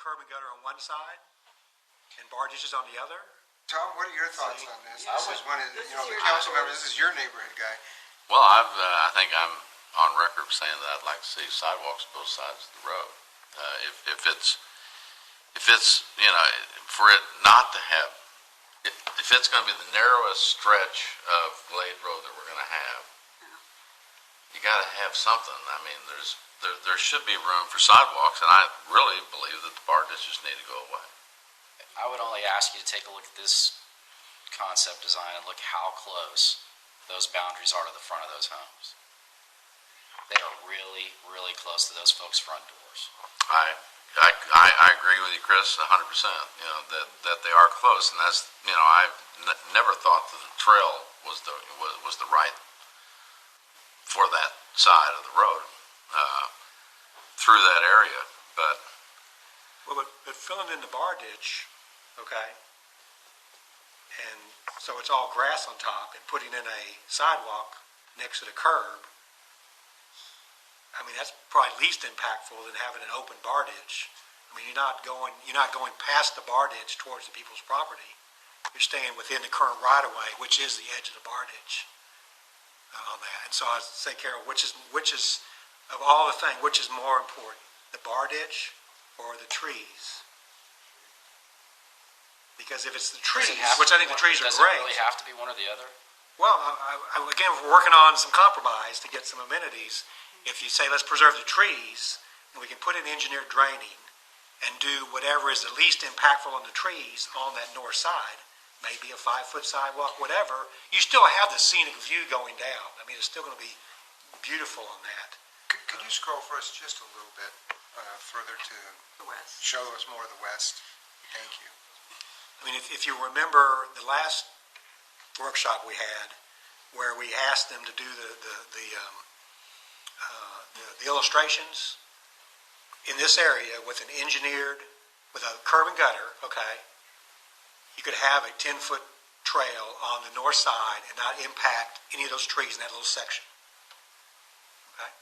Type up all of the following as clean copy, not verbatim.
curb and gutter on one side and bar ditches on the other. Tom, what are your thoughts on this? This is one of the, the council members. This is your neighborhood guy. Well, I think I'm on record saying that I'd like to see sidewalks both sides of the road. If it's for it not to have, if it's going to be the narrowest stretch of Glade Road that we're going to have, you got to have something. I mean, there should be room for sidewalks, and I really believe that the bar ditches need to go away. I would only ask you to take a look at this concept design and look how close those boundaries are to the front of those homes. They are really, really close to those folks' front doors. I agree with you, Chris, 100%. That they are close, and that's I've never thought that the trail was the right for that side of the road through that area, but filling in the bar ditch, okay, and so it's all grass on top, and putting in a sidewalk next to the curb. I mean, that's probably least impactful than having an open bar ditch. I mean, you're not going past the bar ditch towards the people's property. You're staying within the current right of way, which is the edge of the bar ditch. On that, and so I say, Carol, which is of all the things, which is more important, the bar ditch or the trees? Because if it's the trees, which I think the trees are great. Does it really have to be one or the other? Well, again, we're working on some compromise to get some amenities. If you say, let's preserve the trees, and we can put in engineered draining and do whatever is the least impactful on the trees on that north side, maybe a 5-foot sidewalk, whatever, you still have the scenic view going down. I mean, it's still going to be beautiful on that. Could you scroll for us just a little bit further to The west. show us more of the west? Thank you. I mean, if you remember the last workshop we had, where we asked them to do the illustrations in this area with a curb and gutter, okay, you could have a 10-foot trail on the north side and not impact any of those trees in that little section. Okay?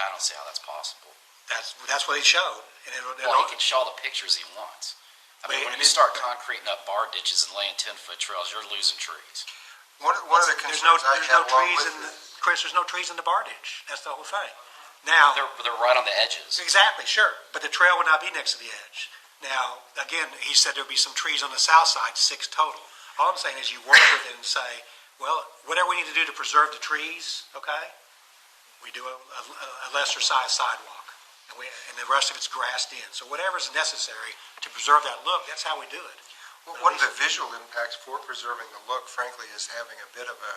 I don't see how that's possible. That's what he showed. And He can show all the pictures he wants. I mean, when you start concreting up bar ditches and laying 10-foot trails, you're losing trees. One of the concerns I have along with Chris, there's no trees in the bar ditch. That's the whole thing. Now they're right on the edges. Exactly, sure, but the trail would not be next to the edge. Now, again, he said there'd be some trees on the south side, 6 total. All I'm saying is you work with it and say, well, whatever we need to do to preserve the trees, okay, we do a lesser size sidewalk, and the rest of it's grassed in. So whatever's necessary to preserve that look, that's how we do it. Well, one of the visual impacts for preserving the look, frankly, is having a bit of a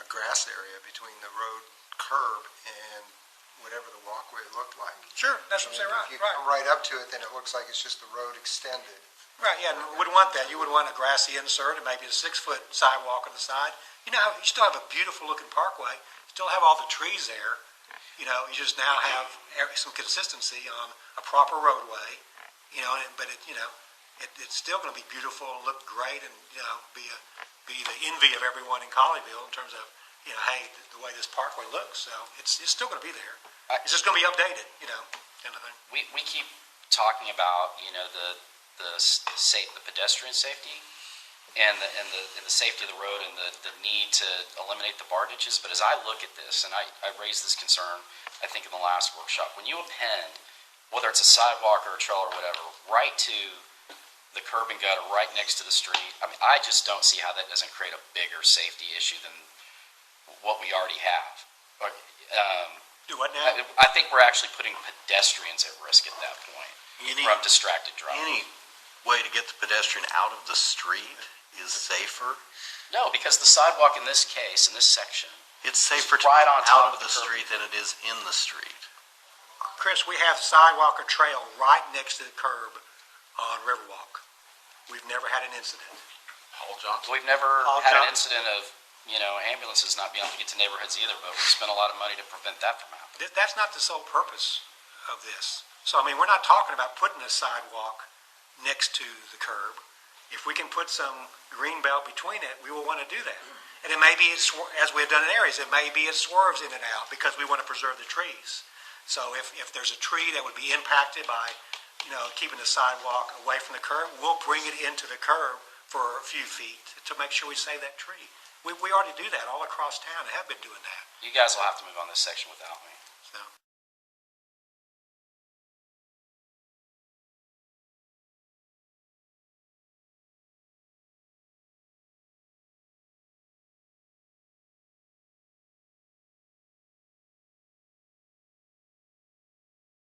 grass area between the road curb and whatever the walkway looked like. Sure, that's what I'm saying, right. If you come right up to it, then it looks like it's just the road extended. Right, yeah, and you wouldn't want that. You would want a grassy insert and maybe a 6-foot sidewalk on the side. You still have a beautiful looking parkway, still have all the trees there. You just now have some consistency on a proper roadway, but it's still going to be beautiful and look great and, be the envy of everyone in Colleyville in terms of, hey, the way this parkway looks. So it's still going to be there. It's just going to be updated, kind of thing. We keep talking about the pedestrian safety and the safety of the road and the need to eliminate the bar ditches. But as I look at this, and I raised this concern, I think in the last workshop, when you append, whether it's a sidewalk or a trail or whatever, right to the curb and gutter, right next to the street, I mean, I just don't see how that doesn't create a bigger safety issue than what we already have. Do what now? I think we're actually putting pedestrians at risk at that point from distracted driving. Any way to get the pedestrian out of the street is safer. No, because the sidewalk in this case, in this section, it's safer to right be on top out of the street than it is in the street. Chris, we have sidewalk or trail right next to the curb on Riverwalk. We've never had an incident. Paul Johnson. We've never had an incident of ambulances not being able to get to neighborhoods either, but we spent a lot of money to prevent that from happening. That's not the sole purpose of this. So, I mean, we're not talking about putting a sidewalk next to the curb. If we can put some green belt between it, we will want to do that. And it may be, as we've done in areas, it may be it swerves in and out because we want to preserve the trees. So if there's a tree that would be impacted by keeping the sidewalk away from the curb, we'll bring it into the curb for a few feet to make sure we save that tree. We already do that all across town and have been doing that. You guys will have to move on this section without me.